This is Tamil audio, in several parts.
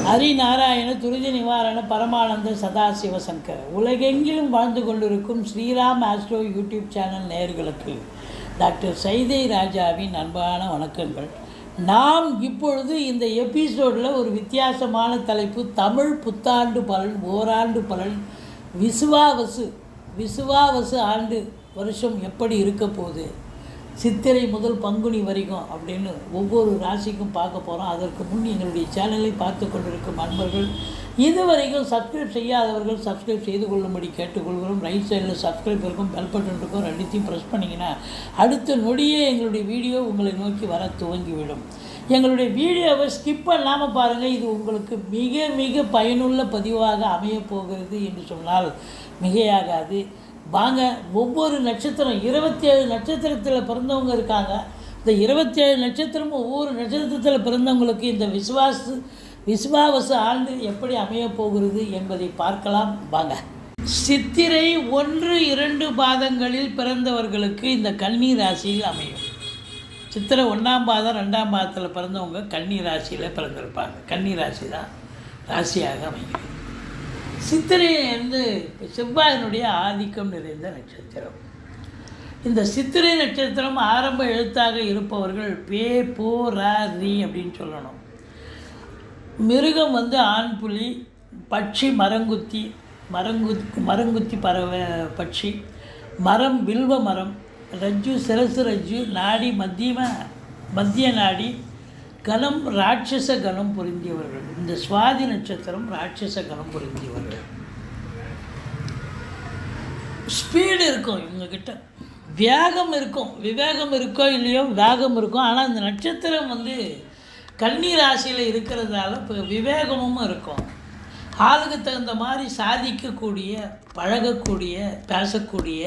ஹரிநாராயண துரித நிவாரண பரமானந்த சதாசிவசங்கர் உலகெங்கிலும் வாழ்ந்து கொண்டிருக்கும் ஸ்ரீராம் ஆஸ்ட்ரோ யூடியூப் சேனல் நேயர்களுக்கு டாக்டர் சைதை ராஜாவின் அன்பான வணக்கங்கள். நாம் இப்பொழுது இந்த எபிசோடில் ஒரு வித்தியாசமான தலைப்பு, தமிழ் புத்தாண்டு பலன், ஓராண்டு பலன், விசுவாவசு ஆண்டு வருஷம் எப்படி இருக்க போகுது, சித்திரை முதல் பங்குனி வரைக்கும் அப்படின்னு ஒவ்வொரு ராசிக்கும் பார்க்க போகிறோம். அதற்கு முன் எங்களுடைய சேனலை பார்த்து கொண்டிருக்கும் நண்பர்கள், இதுவரைக்கும் சப்ஸ்கிரைப் செய்யாதவர்கள் சப்ஸ்கிரைப் செய்து கொள்ளும்படி கேட்டுக்கொள்கிறோம். ரைட் சைடில் சப்ஸ்கிரைப் இருக்கும், பெல் பட்டன் இருக்கும், ரெண்டுத்தையும் ப்ரெஸ் பண்ணிங்கன்னா அடுத்த நொடியே எங்களுடைய வீடியோ உங்களை நோக்கி வர துவங்கிவிடும். எங்களுடைய வீடியோவை ஸ்கிப் பண்ணாமல் பாருங்கள். இது உங்களுக்கு மிக மிக பயனுள்ள பதிவாக அமையப்போகிறது என்று சொன்னால் மிகையாகாது. வாங்க, ஒவ்வொரு நட்சத்திரம் 27 நட்சத்திரத்தில் பிறந்தவங்க இருக்காங்க. இந்த 27 நட்சத்திரமும் ஒவ்வொரு நட்சத்திரத்தில் பிறந்தவங்களுக்கு இந்த விசுவாவசு ஆண்டு எப்படி அமையப்போகிறது என்பதை பார்க்கலாம். வாங்க. சித்திரை 1-2 பாதங்களில் பிறந்தவர்களுக்கு இந்த கன்னி ராசியில் அமையும். சித்திரை 1ஆம் பாதம் 2ஆம் பாதத்தில் பிறந்தவங்க கன்னி ராசியில் பிறந்திருப்பாங்க. கன்னி ராசி தான் ராசியாக அமைகிறது. சித்திரை வந்து செவ்வாயினுடைய ஆதிக்கம் நிறைந்த நட்சத்திரம். இந்த சித்திரை நட்சத்திரம் ஆரம்ப எழுத்தாக இருப்பவர்கள் பே, போ, ரா, ரி அப்படின்னு சொல்லணும். மிருகம் வந்து ஆண் புலி, பட்சி மரங்குத்தி பறவை பட்சி, மரம் வில்வ மரம், ரஜ்ஜு சிரசு ரஜ்ஜு, நாடி மத்திய நாடி, கணம் ராட்சச கணம் பொருந்தியவர்கள். இந்த சுவாதி நட்சத்திரம் ராட்சச கணம் பொருந்தியவர்கள். ஸ்பீடு இருக்கும் இவங்கக்கிட்ட, வேகம் இருக்கும், விவேகம் இருக்கோ இல்லையோ வேகம் இருக்கும். ஆனால் இந்த நட்சத்திரம் வந்து கன்னி ராசியில் இருக்கிறதால இப்போ விவேகமும் இருக்கும். ஆளுக்கு தகுந்த மாதிரி சாதிக்கக்கூடிய, பழகக்கூடிய, பேசக்கூடிய,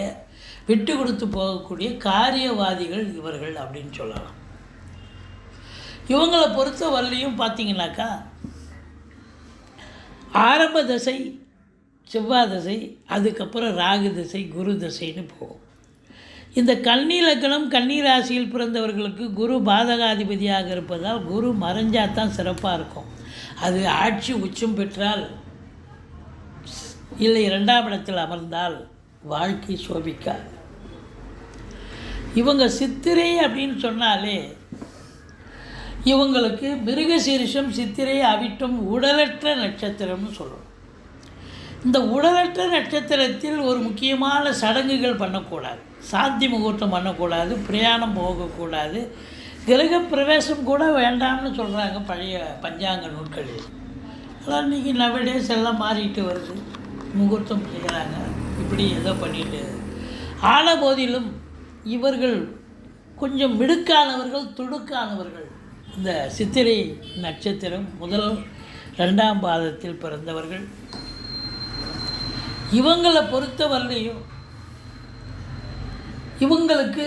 விட்டு கொடுத்து போகக்கூடிய காரியவாதிகள் இவர்கள் அப்படின்னு சொல்லலாம். இவங்களை பொறுத்த வரலையும் பார்த்தீங்கன்னாக்கா ஆரம்ப தசை செவ்வாய் தசை, அதுக்கப்புறம் ராகு தசை, குரு தசைன்னு போகும். இந்த கன்னி லக்னம் கன்னி ராசியில் பிறந்தவர்களுக்கு குரு பாதகாதிபதியாக இருப்பதால் குரு மறைஞ்சால் தான் சிறப்பாக இருக்கும். அது ஆட்சி உச்சம் பெற்றால் இல்லை 2ஆம் இடத்தில் அமர்ந்தால் வாழ்க்கை சோபிக்காது. இவங்க சித்திரை அப்படின்னு சொன்னாலே இவங்களுக்கு மிருகசீரிஷம், சித்திரை, அவிட்டம் உடலற்ற நட்சத்திரம்னு சொல்லணும். இந்த உடலற்ற நட்சத்திரத்தில் ஒரு முக்கியமான சடங்குகள் பண்ணக்கூடாது, சாந்தி முகூர்த்தம் பண்ணக்கூடாது, பிரயாணம் போகக்கூடாது, கிரக பிரவேசம் கூட வேண்டாம்னு சொல்கிறாங்க பழைய பஞ்சாங்க நூட்களில். அதான் இன்றைக்கி நவடேஸ் எல்லாம் மாறிட்டு வருது, முகூர்த்தம் செய்கிறாங்க, இப்படி ஏதோ பண்ணிட்டு. ஆன போதிலும் இவர்கள் கொஞ்சம் மிடுக்கானவர்கள், துடுக்கானவர்கள். இந்த சித்திரை நட்சத்திரம் 1-2ஆம் பாதத்தில் பிறந்தவர்கள். இவங்களை பொறுத்தவரையிலையும் இவங்களுக்கு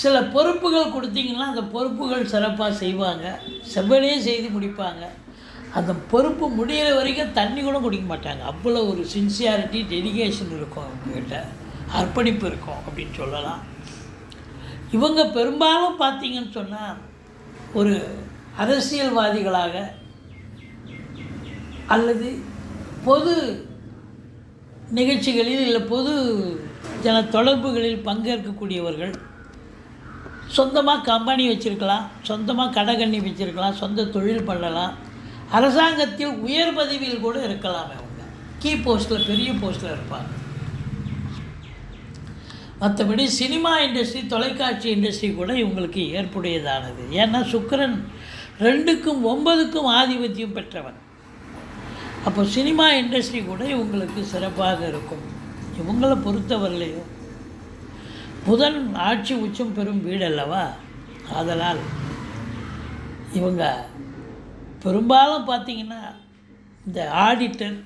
சில பொறுப்புகள் கொடுத்தீங்கன்னா அந்த பொறுப்புகள் சிறப்பாக செய்வாங்க, செவ்வனே செய்து முடிப்பாங்க. அந்த பொறுப்பு முடிகிற வரைக்கும் தண்ணி கூட குடிக்க மாட்டாங்க. அவ்வளோ ஒரு சின்சியாரிட்டி, டெடிகேஷன் இருக்கும் அவங்கக்கிட்ட, அர்ப்பணிப்பு இருக்கும் அப்படின்னு சொல்லலாம். இவங்க பெரும்பாலும் பார்த்தீங்கன்னு சொன்னால் ஒரு அரசியல்வாதிகளாக அல்லது பொது நிகழ்ச்சிகளில் இல்லை பொது ஜன தொடர்புகளில் பங்கேற்கக்கூடியவர்கள். சொந்தமாக கம்பெனி வச்சுருக்கலாம், சொந்தமாக கடைகண்ணி வச்சுருக்கலாம், சொந்த தொழில் பண்ணலாம், அரசாங்கத்தில் உயர் பதவியில் கூட இருக்கலாம். அவங்க கீ போஸ்ட்டில், பெரிய போஸ்ட்டில் இருப்பாங்க. மற்றபடி சினிமா இண்டஸ்ட்ரி, தொலைக்காட்சி இண்டஸ்ட்ரி கூட இவங்களுக்கு ஏற்புடையதானது. ஏன்னா சுக்கிரன் 2க்கும் 9க்கும் ஆதிபத்தியம் பெற்றவன். அப்போ சினிமா இண்டஸ்ட்ரி கூட இவங்களுக்கு சிறப்பாக இருக்கும். இவங்களை பொறுத்தவரையிலையும் புதன் ஆட்சி உச்சம் பெறும் வீடு அல்லவா, அதனால் இவங்க பெரும்பாலும் பார்த்திங்கன்னா இந்த ஆடிட்டர்,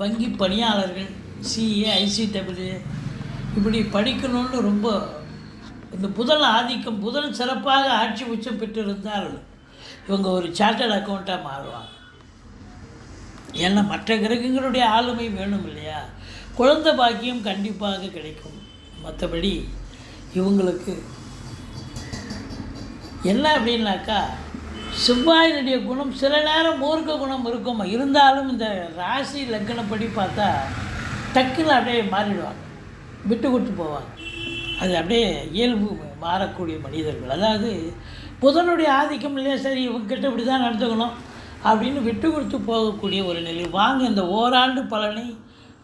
வங்கி பணியாளர்கள், சிஏ, ஐசிடபிள்யூ இப்படி படிக்கணும்னு ரொம்ப இந்த புதன் ஆதிக்கம், புதன் சிறப்பாக ஆட்சி உச்சம் பெற்றிருந்தால் இவங்க ஒரு சார்ட்டர்ட் அக்கௌண்ட்டாக மாறுவாங்க. ஏன்னா மற்ற கிரகங்களுடைய ஆளுமை வேணும் இல்லையா, குழந்தை பாக்கியம் கண்டிப்பாக கிடைக்கும். மற்றபடி இவங்களுக்கு என்ன அப்படின்னாக்கா செவ்வாயினுடைய குணம் சில நேரம் மூர்க்க குணம் இருக்கும், இருந்தாலும் இந்த ராசி லக்னப்படி பார்த்தா டக்குன்னு அப்படியே மாறிடுவாங்க, விட்டு கொடுத்து போவாங்க. அது அப்படியே இயல்பு மாறக்கூடிய மனிதர்கள். அதாவது புதனுடைய ஆதிக்கம் இல்லையா, சரி இவங்ககிட்ட இப்படி தான் நடந்துக்கணும் அப்படின்னு விட்டு கொடுத்து போகக்கூடிய ஒரு நிலை. வாங்க இந்த ஓராண்டு பலனை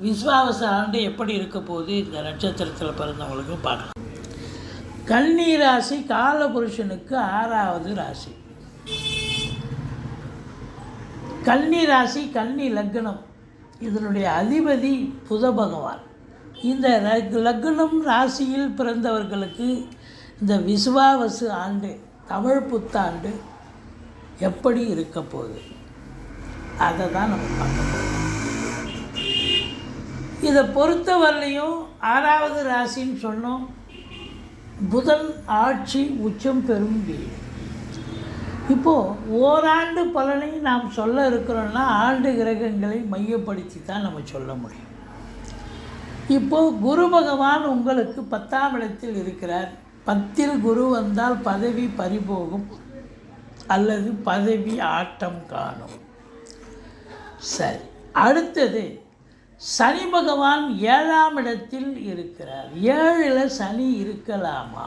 விஸ்வாவச ஆண்டு எப்படி இருக்க போகுது இந்த நட்சத்திரத்தில் பிறந்தவங்களுக்கு பார்க்கலாம். கன்னி ராசி காலபுருஷனுக்கு 6வது ராசி. கன்னி ராசி கன்னி லக்னம், இதனுடைய அதிபதி புத பகவான். இந்த லக்னம் ராசியில் பிறந்தவர்களுக்கு இந்த விசுவாவசு ஆண்டு தமிழ் புத்தாண்டு எப்படி இருக்க போகுது அதை தான் நம்ம பார்க்க போகிறோம். இதை பொறுத்தவரையிலையும் 6வது ராசின்னு சொன்னோம். புதன் ஆட்சி உச்சம் பெறும் வீடு. இப்போது ஓராண்டு பலனை நாம் சொல்ல இருக்கிறோன்னா ஆண்டு கிரகங்களை மையப்படுத்தி தான் நம்ம சொல்ல முடியும். இப்போது குரு பகவான் உங்களுக்கு 10ஆம் இடத்தில் இருக்கிறார். 10ல் குரு வந்தால் பதவி பறிபோகும் அல்லது பதவி ஆட்டம் காணும். சரி, அடுத்தது சனி பகவான் 7ஆம் இடத்தில் இருக்கிறார். 7ல் சனி இருக்கலாமா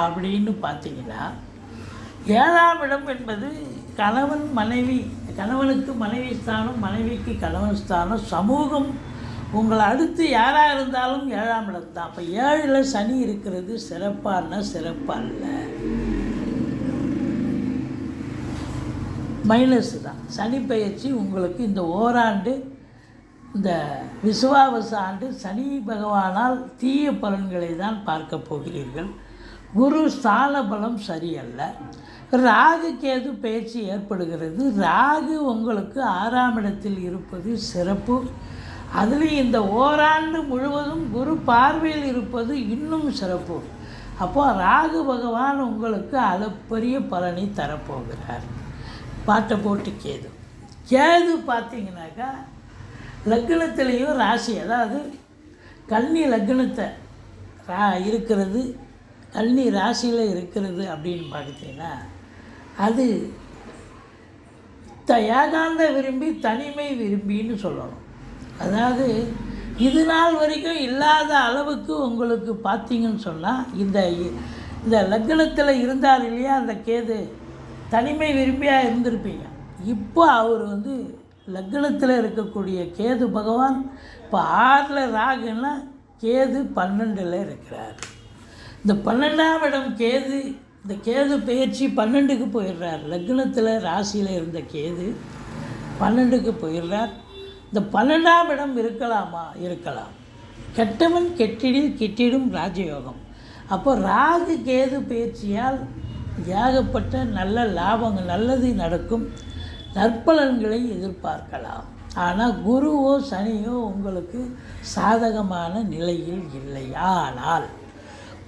அப்படின்னு பார்த்தீங்கன்னா, 7ஆம் இடம் என்பது கணவன் மனைவி, கணவனுக்கு மனைவி ஸ்தானம், மனைவிக்கு கணவன் ஸ்தானம், சமூகம், உங்களை அடுத்து யாராக இருந்தாலும் 7ஆம் இடம் தான். அப்போ 7ல் சனி இருக்கிறது சிறப்பான சிறப்பு அல்ல, மைனஸ் தான். சனி பெயர்ச்சி உங்களுக்கு இந்த ஓராண்டு, இந்த விசுவாவச ஆண்டு சனி பகவானால் தீய பலன்களை தான் பார்க்க போகிறீர்கள். குரு ஸ்தான பலம் சரியல்ல. ராகு கேது பயிற்சி ஏற்படுகிறது. ராகு உங்களுக்கு 6ஆம் இடத்தில் இருப்பது சிறப்பு. அதுலேயும் இந்த ஓராண்டு முழுவதும் குரு பார்வையில் இருப்பது இன்னும் சிறப்பு. அப்போது ராகு பகவான் உங்களுக்கு அளப்பரிய பலனை தரப்போகிறார். பாட்டை போட்டு கேது. கேது பார்த்தீங்கன்னாக்கா லக்னத்திலையும் ராசி, அதாவது கன்னி லக்னத்தை இருக்கிறது, கன்னி ராசியில் இருக்கிறது அப்படின்னு பார்த்தீங்கன்னா அது ஏகாந்த விரும்பி தனிமை விரும்பின்னு சொல்லணும். அதாவது இது நாள் வரைக்கும் இல்லாத அளவுக்கு உங்களுக்கு பார்த்தீங்கன்னு சொன்னால் இந்த லக்னத்தில் இருந்தார் இல்லையா அந்த கேது, தனிமை விரும்பியாக இருந்திருப்பீங்க. இப்போ அவர் லக்னத்தில் இருக்கக்கூடிய கேது பகவான் இப்போ 6ல் ராகுன்னா கேது 12ல் இருக்கிறார். இந்த 12ஆம் இடம் கேது, இந்த கேது பெயர்ச்சி 12க்கு போயிடுறார். லக்னத்தில் ராசியில் இருந்த கேது 12க்கு போயிடுறார். இந்த 12ஆம் இடம் இருக்கலாமா? இருக்கலாம். கெட்டவன் கெட்டிடில் கிட்டிடும் ராஜயோகம். அப்போ ராகு கேது பயிற்சியால் ஏகப்பட்ட நல்ல லாபங்கள், நல்லது நடக்கும், நற்பலன்களை எதிர்பார்க்கலாம். ஆனால் குருவோ சனியோ உங்களுக்கு சாதகமான நிலையில் இல்லை. ஆனால்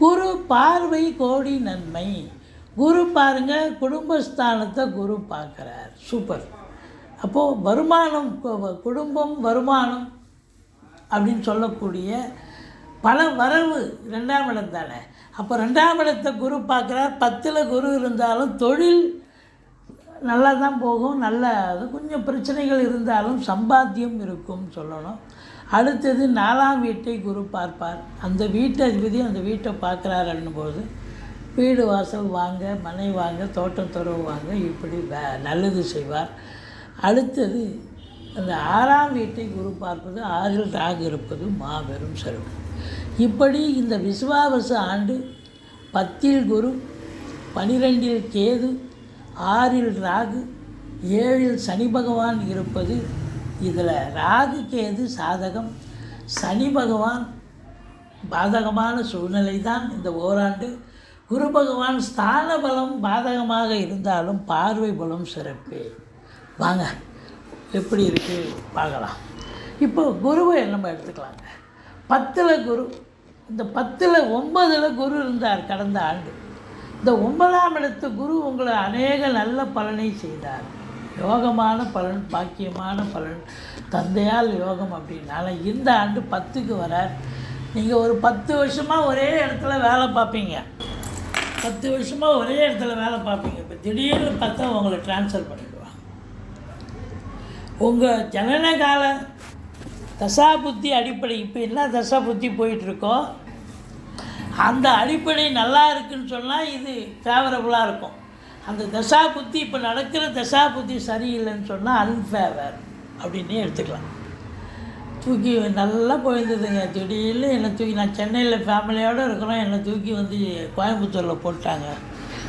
குரு பார்வை கோடி நன்மை. குரு பாருங்கள், குடும்பஸ்தானத்தை குரு பார்க்குறார். சூப்பர். அப்போது வருமானம், குடும்பம் வருமானம் அப்படின்னு சொல்லக்கூடிய பல வரவு 2ஆம் இடம் தானே. அப்போ 2ஆம் இடத்தை குரு பார்க்குறார். 10ல் குரு இருந்தாலும் தொழில் நல்லா தான் போகும், நல்ல அது கொஞ்சம் பிரச்சனைகள் இருந்தாலும் சம்பாத்தியம் இருக்கும் சொல்லணும். அடுத்தது 4ஆம் வீட்டை குரு பார்ப்பார். அந்த வீட்டு அதிபதி அந்த வீட்டை பார்க்குறாருன்னும்போது வீடு வாசல் வாங்க, மனை வாங்க, தோட்டம் துறவு வாங்க, இப்படி நல்லது செய்வார். அடுத்தது அந்த 6ஆம் வீட்டை குரு பார்ப்பது, 6ல் ராகு இருப்பது மாபெரும் சிறப்பு. இப்படி இந்த விசுவாவச ஆண்டு 10ல் குரு, 12ல் கேது, 6ல் ராகு, 7ல் சனி பகவான் இருப்பது. இதில் ராகு கேது சாதகம், சனி பகவான் பாதகமான சூழ்நிலை தான் இந்த ஓராண்டு. குரு பகவான் ஸ்தான பலம் பாதகமாக இருந்தாலும் பார்வை பலம் சிறப்பு. வாங்க எப்படி இருக்குது பார்க்கலாம். இப்போ குருவை நம்ம எடுத்துக்கலாங்க. 10ல் குரு, இந்த 10ல் 9ல் குரு இருந்தார் கடந்த ஆண்டு. இந்த 9ஆம் இடத்து குரு உங்களை அநேக நல்ல பலனை செய்தார். யோகமான பலன், பாக்கியமான பலன், தந்தையால் யோகம் அப்படின்னால இந்த ஆண்டு 10க்கு வரார். நீங்கள் ஒரு 10 வருஷமாக ஒரே இடத்துல வேலை பார்ப்பீங்க. 10 வருஷமாக ஒரே இடத்துல வேலை பார்ப்பீங்க. இப்போ திடீர்னு பார்த்தா உங்களை ட்ரான்ஸ்ஃபர் பண்ணிடுவாங்க. உங்கள் ஜனனகால தசாபுத்தி அடிப்படை இப்போ என்ன தசாபுத்தி போயிட்டுருக்கோ அந்த அடிப்படை நல்லா இருக்குன்னு சொன்னால் இது ஃபேவரபுளாக இருக்கும். அந்த தசாபுத்தி இப்போ நடக்கிற தசாபுத்தி சரியில்லைன்னு சொன்னால் அன்ஃபேவர் அப்படின்னே எடுத்துக்கலாம். தூக்கி நல்லா போயிருந்ததுங்க. திடீர்னு என்னை தூக்கி, நான் சென்னையில் ஃபேமிலியோடு இருக்கிறோம், என்னை தூக்கி வந்து கோயம்புத்தூரில் போட்டாங்க.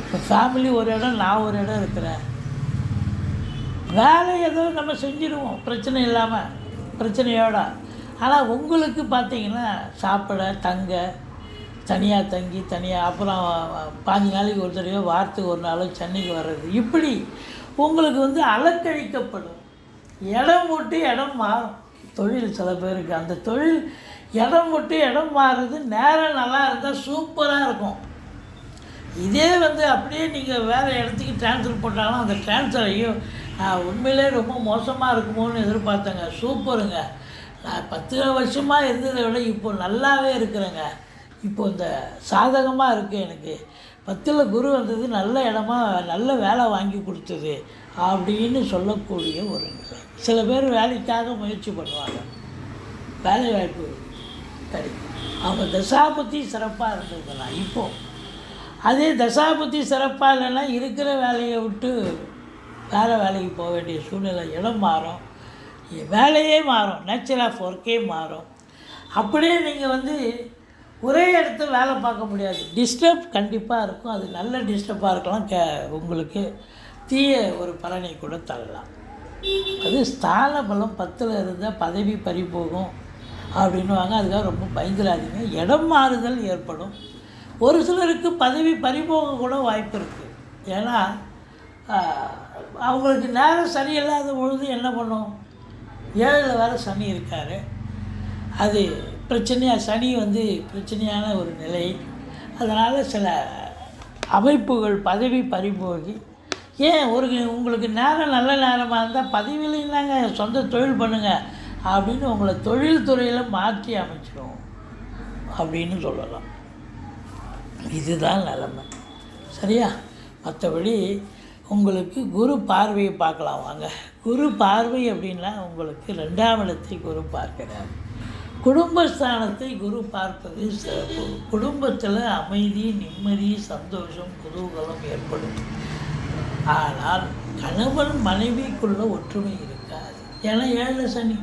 இப்போ ஃபேமிலி ஒரு இடம், நான் ஒரு இடம் இருக்கிறேன். வேலை ஏதோ நம்ம செஞ்சுருவோம் பிரச்சனை இல்லாமல், பிரச்சனையோட. ஆனால் உங்களுக்கு பார்த்தீங்கன்னா சாப்பிட தங்க தனியாக தங்கி தனியாக, அப்புறம் 5 நாளைக்கு ஒரு தடவையோ வாரத்துக்கு ஒரு நாளோ சென்னைக்கு வர்றது, இப்படி உங்களுக்கு வந்து அலக்கழிக்கப்படும். இடம் விட்டு இடம் மாறும். தொழில் சில பேருக்கு அந்த தொழில் இடம் விட்டு இடம் மாறுறது. நேரம் நல்லா இருந்தால் சூப்பராக இருக்கும். இதே வந்து அப்படியே நீங்கள் வேறு இடத்துக்கு ட்ரான்ஸ்ஃபர் போட்டாலும் அந்த ட்ரான்ஸ்ஃபர் ஐயோ நான் உண்மையிலே ரொம்ப மோசமாக இருக்குமோன்னு எதிர்பார்த்தேங்க. சூப்பருங்க, நான் 10 வருஷமாக இருந்ததை விட இப்போ நல்லாவே இருக்கிறேங்க. இப்போ இந்த சாதகமாக இருக்குது எனக்கு. 10ல் குரு வந்தது நல்ல இடமா நல்ல வேலை வாங்கி கொடுத்தது அப்படின்னு சொல்லக்கூடிய ஒரு நிலை. சில பேர் வேலைக்காக முயற்சி பண்ணுவாங்க, வேலை வாய்ப்பு கிடைக்கும். அவங்க தசாபுத்தி சிறப்பாக இருந்ததுன்னா, இப்போது அதே தசாபுத்தி சிறப்பாக இல்லைன்னா இருக்கிற வேலையை விட்டு வேறு வேலைக்கு போக வேண்டிய சூழ்நிலை, இடம் மாறும், வேலையே மாறும், நேச்சர் ஆஃப் ஒர்க்கே மாறும். அப்படியே நீங்கள் வந்து ஒரே இடத்துல வேலை பார்க்க முடியாது. டிஸ்டர்ப் கண்டிப்பாக இருக்கும். அது நல்ல டிஸ்டர்பாக இருக்கலாம், உங்களுக்கு தீய ஒரு பலனை கூட தரலாம். அது ஸ்தான பலம் 10ல் இருந்தால் பதவி பறி போகும் அப்படின்னுவாங்க. அதுக்காக ரொம்ப பயந்துடாதீங்க. இடம் மாறுதல் ஏற்படும். ஒரு சிலருக்கு பதவி பறிபோக கூட வாய்ப்பு இருக்குது. ஏன்னா அவங்களுக்கு நேரம் சரியில்லாத பொழுது என்ன பண்ணும், 7ல் வேறு சனி இருக்கார். அது பிரச்சனையாக, சனி வந்து பிரச்சனையான ஒரு நிலை. அதனால் சில அமைப்புகள் பதவி பறிபோகி, ஏன் உங்களுக்கு நேரம் நல்ல நேரமாக இருந்தால் பதவியில் இல்லைங்க, சொந்த தொழில் பண்ணுங்கள் அப்படின்னு உங்களை தொழில் துறையில் மாற்றி அமைச்சிடும் அப்படின்னு சொல்லலாம். இதுதான் நிலைமை, சரியா? மற்றபடி உங்களுக்கு குரு பார்வையை பார்க்கலாம் வாங்க. குரு பார்வை அப்படின்னா உங்களுக்கு 2ஆம் இடத்தை குரு பார்க்கிறார். குடும்பஸ்தானத்தை குரு பார்ப்பது சிறப்பு. குடும்பத்தில் அமைதி, நிம்மதி, சந்தோஷம், குதூகலம் ஏற்படும். ஆனால் கணவன் மனைவிக்குள்ள ஒற்றுமை இருக்காது. ஏன்னா 7 சனி.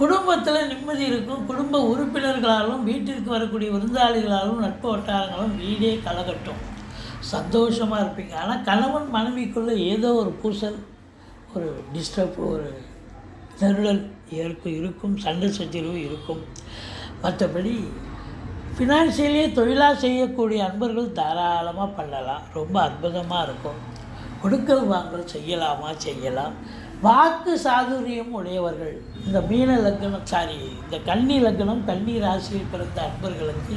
குடும்பத்தில் நிம்மதி இருக்கும். குடும்ப உறுப்பினர்களாலும் வீட்டிற்கு வரக்கூடிய விருந்தாளிகளாலும் நட்பு வட்டாரங்களும் வீடே கலகட்டும், சந்தோஷமாக இருப்பீங்க. ஆனால் கணவன் மனைவிக்குள்ளே ஏதோ ஒரு பூசல், ஒரு டிஸ்டர்ப், ஒரு நெருடல் இருக்கும், சண்டை சச்சரவு இருக்கும். மற்றபடி ஃபினான்ஷியலியே தொழிலாக செய்யக்கூடிய அன்பர்கள் தாராளமாக பண்ணலாம், ரொம்ப அற்புதமாக இருக்கும். கொடுக்கல் வாங்கல் செய்யலாம். வாக்கு சாதுரியம் உடையவர்கள், இந்த மீன லக்னம், இந்த கன்னி லக்னம், கன்னி ராசியில் பிறந்த அன்பர்களுக்கு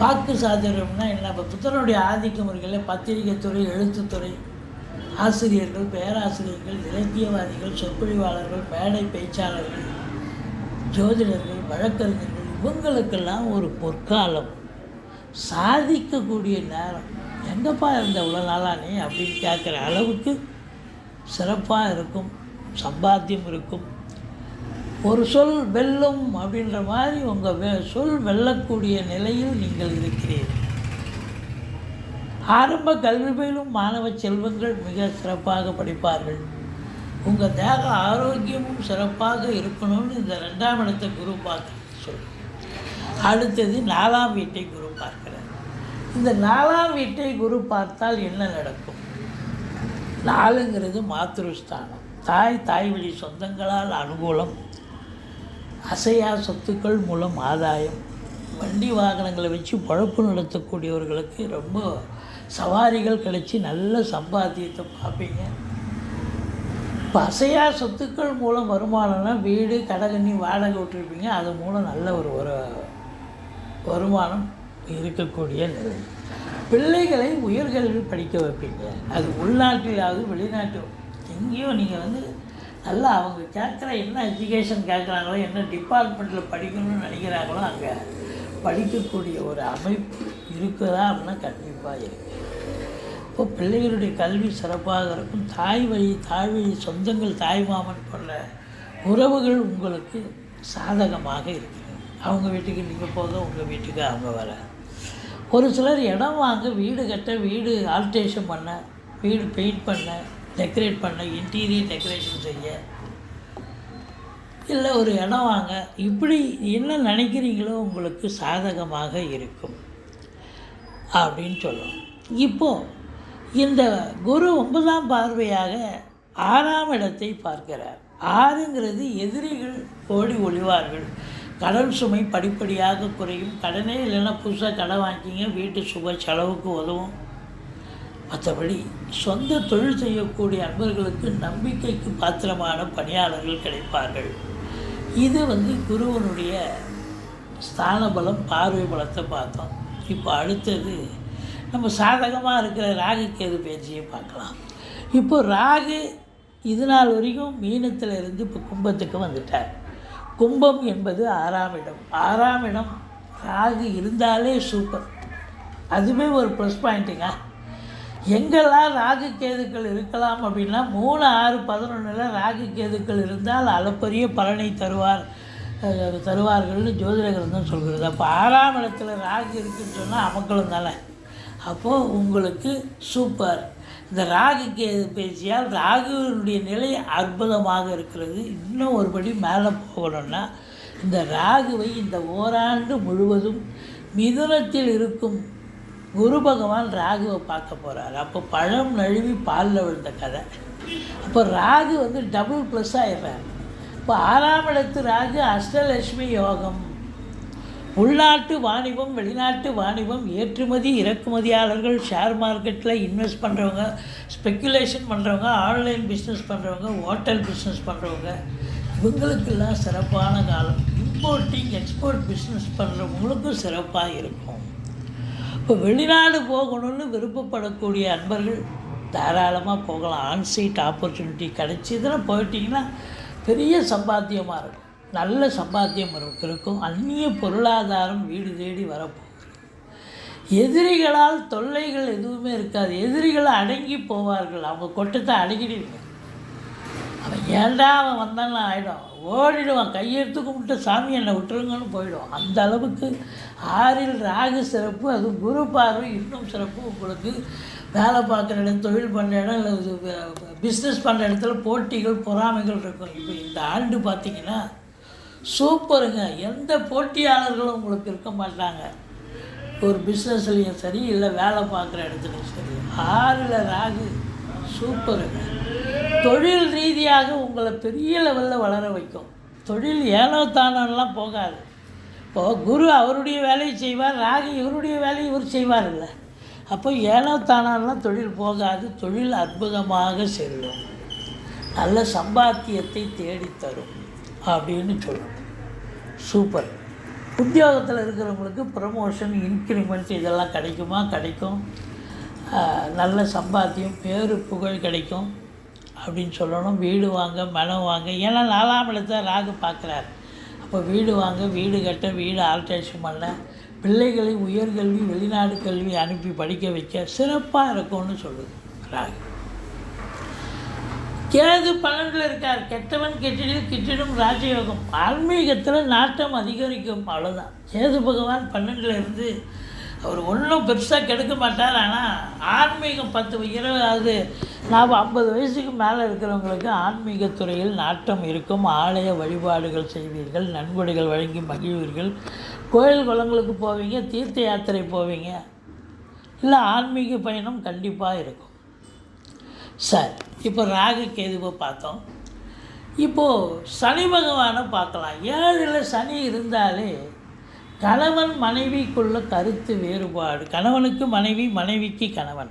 வாக்கு சாதுரியம்னா என்ன? இப்போ புத்தனுடைய ஆதிக்கம் இருக்குல்ல, பத்திரிகை துறை, எழுத்துத்துறை, ஆசிரியர்கள், பேராசிரியர்கள், இலக்கியவாதிகள், சொற்பொழிவாளர்கள், மேடை பேச்சாளர்கள், ஜோதிடர்கள், வழக்கறிஞர்கள், இவங்களுக்கெல்லாம் ஒரு பொற்காலம், சாதிக்கக்கூடிய நேரம். எங்கப்பா இருந்த இவ்வளோ நாளானே அப்படின்னு கேட்குற அளவுக்கு சிறப்பாக இருக்கும். சம்பாத்தியம் இருக்கும். ஒரு சொல் வெல்லும் அப்படின்ற மாதிரி உங்கள் சொல் வெல்லக்கூடிய நிலையில் நீங்கள் இருக்கிறீர்கள். ஆரம்ப கல்வி பயிலும் மாணவ செல்வங்கள் மிக சிறப்பாக படிப்பார்கள். உங்கள் தேக ஆரோக்கியமும் சிறப்பாக இருக்கணும்னு இந்த 2ஆம் இடத்தை குரு பார்க்க சொல்லு. அடுத்தது 4ஆம் வீட்டை குரு பார்க்கிறார். இந்த 4ஆம் வீட்டை குரு பார்த்தால் என்ன நடக்கும்? 4ங்கிறது மாத்ருஸ்தானம். தாய் வழி சொந்தங்களால் அனுகூலம், அசையா சொத்துக்கள் மூலம் ஆதாயம், வண்டி வாகனங்களை வச்சு பழப்பு நடத்தக்கூடியவர்களுக்கு ரொம்ப சவாரிகள் கிடைச்சி நல்ல சம்பாத்தியத்தை பார்ப்பீங்க. இப்போ அசையா சொத்துக்கள் மூலம் வருமானம்னா வீடு, கடகண்ணி, வாடகை விட்டுருப்பீங்க, அது மூலம் நல்ல ஒரு வருமானம் இருக்கக்கூடிய நிலை. பிள்ளைகளை உயர்கல்வி படிக்க வைப்பீங்க. அது உள்நாட்டிலாவது வெளிநாட்டு எங்கேயோ நீங்கள் வந்து நல்லா அவங்க கேட்குற என்ன எஜுகேஷன் கேட்குறாங்களோ, என்ன டிபார்ட்மெண்ட்டில் படிக்கணும்னு நினைக்கிறாங்களோ அங்கே படிக்கக்கூடிய ஒரு அமைப்பு இருக்குதா அப்படின்னா கண்டிப்பாக இருக்குது. அப்போது பிள்ளைகளுடைய கல்வி சிறப்பாக இருக்கும். தாய் வழி சொந்தங்கள், தாய்மாமன் போன்ற உறவுகள் உங்களுக்கு சாதகமாக இருக்கிறது. அவங்க வீட்டுக்கு நீங்கள் போக, உங்கள் வீட்டுக்கு அவங்க வர. ஒரு சிலர் இடம் வாங்க, வீடு கட்ட, வீடு ஆல்ட்ரேஷன் பண்ண, வீடு பெயிண்ட் பண்ண, டெக்கரேட் பண்ண, இன்டீரியர் டெக்கரேஷன் செய்ய, இல்லை ஒரு இடம் வாங்க, இப்படி என்ன நினைக்கிறீங்களோ உங்களுக்கு சாதகமாக இருக்கும் அப்படின்னு சொல்லணும். இப்போது இந்த குரு 9ஆம் பார்வையாக 6ஆம் இடத்தை பார்க்கிறார். 6ங்கிறது எதிரிகள் ஓடி ஒளிவார்கள், கடன் சுமை படிப்படியாக குறையும், கடனே இல்லைன்னா புதுசாக கடன் வாங்கிக்கிங்க, வீட்டு சுப செலவுக்கு உதவும். மற்றபடி சொந்த தொழில் செய்யக்கூடிய அன்பர்களுக்கு நம்பிக்கைக்கு பாத்திரமான பணியாளர்கள் கிடைப்பார்கள். இது குருவனுடைய ஸ்தான பலம், பார்வை பலத்தை பார்த்தோம். இப்போ அடுத்தது நம்ம சாதகமாக இருக்கிற ராகு கேது பேச்சியை பார்க்கலாம். இப்போ ராகு இது நாள் வரைக்கும் மீனத்தில் இருந்து இப்போ கும்பத்துக்கு வந்துட்டார். கும்பம் என்பது 6ஆம் இடம். 6ஆம் இடம் ராகு இருந்தாலே சூப்பர், அதுவே ஒரு ப்ளஸ் பாயிண்ட்டுங்க. எங்கெல்லாம் ராகு கேதுக்கள் இருக்கலாம் அப்படின்னா 3, 6, 11 ராகு கேதுக்கள் இருந்தால் அளப்பரிய பலனை தருவார்கள்னு ஜோதிட கிரந்தம் சொல்கிறது. அப்போ 6ஆம் இடத்துல ராகு இருக்குன்னு சொன்னால் அமக்களும் தானே. அப்போது உங்களுக்கு சூப்பர். இந்த ராகு கேது பேச்சியால் ராகுவினுடைய நிலை அற்புதமாக இருக்கிறது. இன்னும் ஒருபடி மேலே போகணும்னா இந்த ராகுவை இந்த ஓராண்டு முழுவதும் மிதுனத்தில் இருக்கும் குரு பகவான் ராகுவை பார்க்க போகிறார். அப்போ பழம் நழுவி பாலில் விழுந்த கதை. அப்போ ராகு டபுள் ப்ளஸ் ஆகிடுறார். இப்போ 6ஆம் இடத்து ராகு அஷ்டலட்சுமி யோகம். உள்நாட்டு வாணிபம், வெளிநாட்டு வாணிபம், ஏற்றுமதி இறக்குமதியாளர்கள், ஷேர் மார்க்கெட்டில் இன்வெஸ்ட் பண்ணுறவங்க, ஸ்பெக்குலேஷன் பண்ணுறவங்க, ஆன்லைன் பிஸ்னஸ் பண்ணுறவங்க, ஹோட்டல் பிஸ்னஸ் பண்ணுறவங்க, இவங்களுக்கெல்லாம் சிறப்பான காலம். இம்போர்ட்டிங் எக்ஸ்போர்ட் பிஸ்னஸ் பண்ணுறவங்களுக்கும் சிறப்பாக இருக்கும். இப்போ வெளிநாடு போகணும்னு விருப்பப்படக்கூடிய அன்பர்கள் தாராளமாக போகலாம். ஆன்சைட் ஆப்பர்ச்சுனிட்டி கிடச்சிதுன்னா போயிட்டிங்கன்னா பெரிய சம்பாத்தியமாக இருக்கும், நல்ல சம்பாத்தியம் இருக்கும். அந்நிய பொருளாதாரம் வீடு தேடி வரப்போகுது. எதிரிகளால் தொல்லைகள் எதுவுமே இருக்காது. எதிரிகள் அடங்கி போவார்கள். அவங்க கொட்டத்தை அடங்கிடுவீங்க. அவன் ஏன்டா அவன் வந்தாலும் ஆகிடும், ஓடிடுவான், கையெடுத்து கும்பிட்டு சாமி என்னை விட்டுருங்கன்னு போயிடுவான். அந்த அளவுக்கு 6இல் ராகு சிறப்பு. அது குரு பார்வை இன்னும் சிறப்பு. உங்களுக்கு வேலை பார்க்குற இடம், தொழில் பண்ணுற இடம், இல்லை பிஸ்னஸ் பண்ணுற இடத்துல போட்டிகள் பொறாமைகள் இருக்கும். இப்போ இந்த ஆண்டு பார்த்திங்கன்னா சூப்பருங்க. எந்த போட்டியாளர்களும் உங்களுக்கு இருக்க மாட்டாங்க. ஒரு பிஸ்னஸ்லேயும் சரி, இல்லை வேலை பார்க்குற இடத்துலையும் சரி. 6இல் ராகு சூப்பருங்க. தொழில் ரீதியாக உங்களை பெரிய லெவலில் வளர வைக்கும். தொழில் ஏனோ தானோலாம் போகாது. இப்போது குரு அவருடைய வேலையை செய்வார், ராகு இவருடைய வேலையை இவர் செய்வார் இல்லை. அப்போ ஏனோ தானோலாம் தொழில் போகாது. தொழில் அற்புதமாக செல்லும், நல்ல சம்பாத்தியத்தை தேடித்தரும் அப்படின்னு சொல்லணும். சூப்பர். உத்தியோகத்தில் இருக்கிறவங்களுக்கு ப்ரமோஷன், இன்க்ரிமெண்ட் இதெல்லாம் கிடைக்குமா? கிடைக்கும். நல்ல சம்பாத்தியம், பேரு புகழ் கிடைக்கும் அப்படின்னு சொல்லணும். வீடு வாங்க, மனம் வாங்க. ஏன்னா 4ஆம் இடத்தை ராகு பார்க்குறார். அப்போ வீடு வாங்க, வீடு கட்ட, வீடு ஆல்ட்ரேஷன் பண்ண, பிள்ளைகளை உயர்கல்வி, வெளிநாடு கல்வி அனுப்பி படிக்க வைக்க சிறப்பாக இருக்கும்னு சொல்லுது ராகு. கேது 12 இருக்கார். கெட்டவன் கெட்டிடும் ராஜயோகம். ஆன்மீகத்தில் நாட்டம் அதிகரிக்கும், அவ்வளோதான். கேது பகவான் 12 இருந்து அவர் ஒன்றும் பெருசாக கெடுக்க மாட்டார். ஆனால் ஆன்மீகம் 10-20 நாம் 50 வயசுக்கு மேலே இருக்கிறவங்களுக்கு ஆன்மீகத்துறையில் நாட்டம் இருக்கும். ஆலய வழிபாடுகள் செய்வீர்கள், நன்கொடைகள் வழங்கி மகிழ்வீர்கள், கோயில் குளங்களுக்கு போவீங்க, தீர்த்த யாத்திரை போவீங்க, இல்லை ஆன்மீக பயணம் கண்டிப்பாக இருக்கும். சரி, இப்போ ராகு கேதுவை பார்த்தோம். இப்போது சனி பகவானை பார்க்கலாம். 7ல் சனி இருந்தாலே கணவன் மனைவிக்குள்ள கருத்து வேறுபாடு, கணவனுக்கு மனைவி, மனைவிக்கு கணவன்,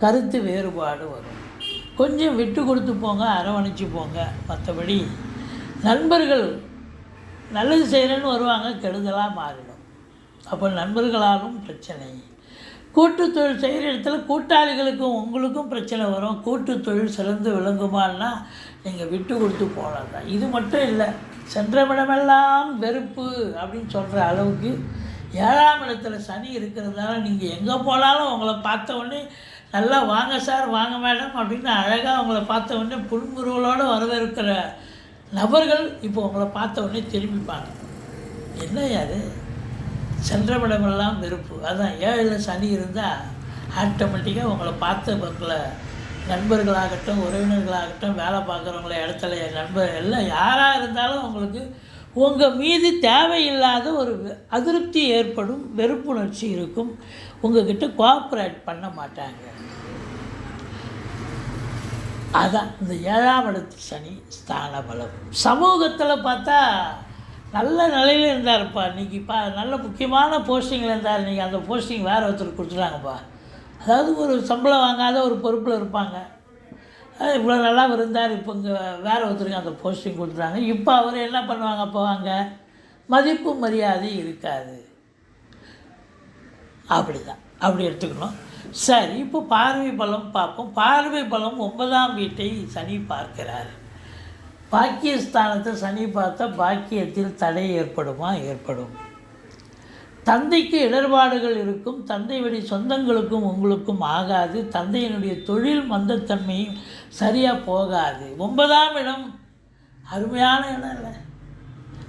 கருத்து வேறுபாடு வரும். கொஞ்சம் விட்டு கொடுத்து போங்க, அரவணைச்சு போங்க. மற்றபடி நண்பர்கள் நல்லது செய்கிறேன்னு வருவாங்க, கெடுதலாக மாறிடும். அப்போ நண்பர்களாலும் பிரச்சனை. கூட்டு தொழில் செய்கிற இடத்துல கூட்டாளிகளுக்கும் உங்களுக்கும் பிரச்சனை வரும். கூட்டு தொழில் சிறந்து விளங்குமான்னா நீங்கள் விட்டு கொடுத்து போகலாம் தான். இது மட்டும் இல்லை, சென்றமிடமெல்லாம் வெறுப்பு அப்படின்னு சொல்கிற அளவுக்கு 7ஆம் இடத்துல சனி இருக்கிறதுனால நீங்கள் எங்கே போனாலும் உங்களை பார்த்த உடனே நல்லா வாங்க சார் வாங்க மேடம் அப்படின்னு அழகாக அவங்கள பார்த்த உடனே புன்முறுவலோடு வரவேற்கிற நபர்கள் இப்போ உங்களை பார்த்த உடனே திரும்பிப்பாங்க. என்ன யார் சென்றமிடமெல்லாம் வெறுப்பு. அதான் 7ல் சனி இருந்தால் ஆட்டோமேட்டிக்காக உங்களை பார்த்த மக்களை நண்பர்களாகட்டும் உறவினர்களாகட்டும் வேலை பார்க்குறவங்கள இடத்துல நண்பர் எல்லாம் யாராக இருந்தாலும் உங்களுக்கு உங்கள் மீது தேவையில்லாத ஒரு அதிருப்தி ஏற்படும், வெறுப்புணர்ச்சி இருக்கும். உங்கள்கிட்ட கோஆப்ரேட் பண்ண மாட்டாங்க. அதான் இந்த 7ஆம் இடத்து சனி ஸ்தான பலம். சமூகத்தில் பார்த்தா நல்ல நிலையில் இருந்தார்ப்பா, இன்றைக்கி நல்ல முக்கியமான போஸ்டிங்கில் இருந்தார், இன்றைக்கி அந்த போஸ்டிங் வேறு ஒருத்தர் கொடுத்துட்டாங்கப்பா. அதாவது ஒரு சம்பளம் வாங்காத ஒரு பொறுப்பில் இருப்பாங்க, இவ்வளோ நல்லா இருந்தார், இப்போ இங்கே வேறு ஒருத்தருக்கு அந்த போஸ்டிங் கொடுத்துட்டாங்க. இப்போ அவர் என்ன பண்ணுவாங்க, போவாங்க, மதிப்பு மரியாதை இருக்காது. அப்படி தான், அப்படி எடுத்துக்கணும். சரி, இப்போ பார்வை பலம் பார்ப்போம். பார்வை பலம் 9ஆம் வீட்டை சனி பார்க்கிறார். பாக்கியஸ்தானத்தை சனி பார்த்தா பாக்கியத்தில் தடை ஏற்படுமா? ஏற்படும். தந்தைக்கு இடர்பாடுகள் இருக்கும். தந்தை வழி சொந்தங்களுக்கும் உங்களுக்கும் ஆகாது. தந்தையினுடைய தொழில் மந்தத்தன்மையும் சரியாக போகாது. 9ஆம் இடம் அருமையான இடம் இல்லை,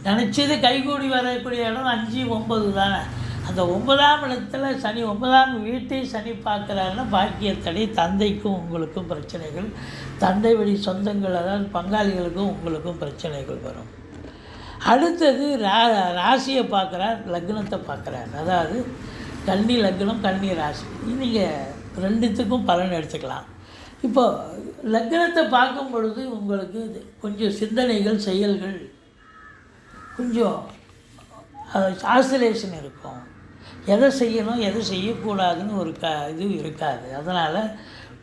நினச்சது கைகூடி வரக்கூடிய இடம் 5, 9 தானே. அந்த 9ஆம் இடத்துல சனி 9ஆம் வீட்டை சனி பார்க்குறாருன்னா பாக்கியத்தடை, தந்தைக்கும் உங்களுக்கும் பிரச்சனைகள், தந்தை வழி சொந்தங்கள் அதாவது பங்காளிகளுக்கும் உங்களுக்கும் பிரச்சனைகள் வரும். அடுத்தது ராசியை பார்க்குறார், லக்னத்தை பார்க்குறார். அதாவது கன்னி லக்னம் கன்னி ராசி. நீங்கள் ரெண்டுத்துக்கும் பலன் எடுத்துக்கலாம். இப்போது லக்னத்தை பார்க்கும் பொழுது உங்களுக்கு கொஞ்சம் சிந்தனைகள் செயல்கள் கொஞ்சம் ஆசிலேஷன் இருக்கும். எதை செய்யணும் எதை செய்யக்கூடாதுன்னு ஒரு இது இருக்காது. அதனால்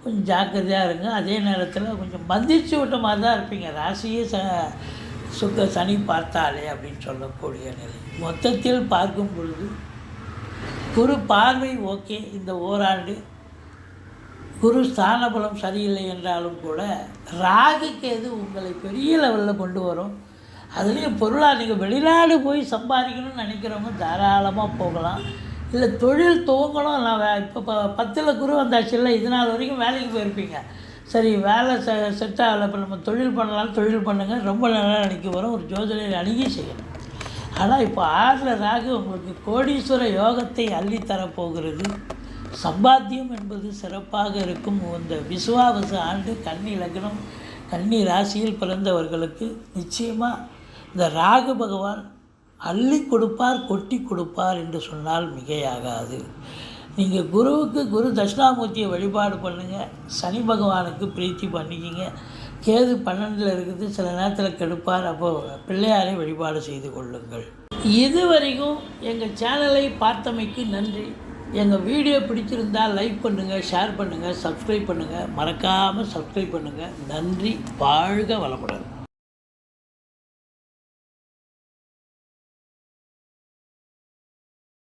கொஞ்சம் ஜாக்கிரதையாக இருங்க. அதே நேரத்தில் கொஞ்சம் மந்திரிச்சு விட்ட மாதிரி தான் இருப்பீங்க. ராசியே சனி பார்த்தாலே அப்படின்னு சொல்லக்கூடிய நிலை. மொத்தத்தில் பார்க்கும் பொழுது குரு பார்வை ஓகே. இந்த ஓராண்டு குரு ஸ்தான பலம் சரியில்லை என்றாலும் கூட ராகுக்கு எது உங்களை பெரிய லெவலில் கொண்டு வரும். அதுலேயும் பொருளாக நீங்கள் வெளிநாடு போய் சம்பாதிக்கணும்னு நினைக்கிறவங்க தாராளமாக போகலாம். இல்லை தொழில் துவங்கணும். நான் இப்போ 10ல் குரு வந்தாச்சு இல்லை, இது நாள் வரைக்கும் வேலைக்கு போயிருப்பீங்க. சரி வேலை செட் ஆகலை, இப்போ நம்ம தொழில் பண்ணலாம்னு தொழில் பண்ணுங்கள், ரொம்ப நல்லா நினைக்க வரும். ஒரு ஜோதிடர் அணுகி செய்யணும். ஆனால் இப்போ 6ல் ராகு உங்களுக்கு கோடீஸ்வர யோகத்தை அள்ளித்தரப்போகிறது. சம்பாத்தியம் என்பது சிறப்பாக இருக்கும். இந்த விசுவாவச ஆண்டு கன்னி லக்னம் கன்னி ராசியில் பிறந்தவர்களுக்கு நிச்சயமாக இந்த ராகு பகவான் அள்ளி கொடுப்பார், கொட்டி கொடுப்பார் என்று சொன்னால் மிகையாகாது. நீங்கள் குருவுக்கு குரு தட்சிணாமூர்த்தியை வழிபாடு பண்ணுங்கள். சனி பகவானுக்கு பிரீத்தி பண்ணிக்கிங்க. கேது 12ல் இருக்குது, சில நேரத்தில் கெடுப்பார். அப்போது பிள்ளையாரை வழிபாடு செய்து கொள்ளுங்கள். இதுவரைக்கும் எங்கள் சேனலை பார்த்தமைக்கு நன்றி. எங்கள் வீடியோ பிடிச்சிருந்தால் லைக் பண்ணுங்கள், ஷேர் பண்ணுங்கள், சப்ஸ்கிரைப் பண்ணுங்கள். மறக்காமல் சப்ஸ்கிரைப் பண்ணுங்கள். நன்றி. வாழ்க வளமுடன்.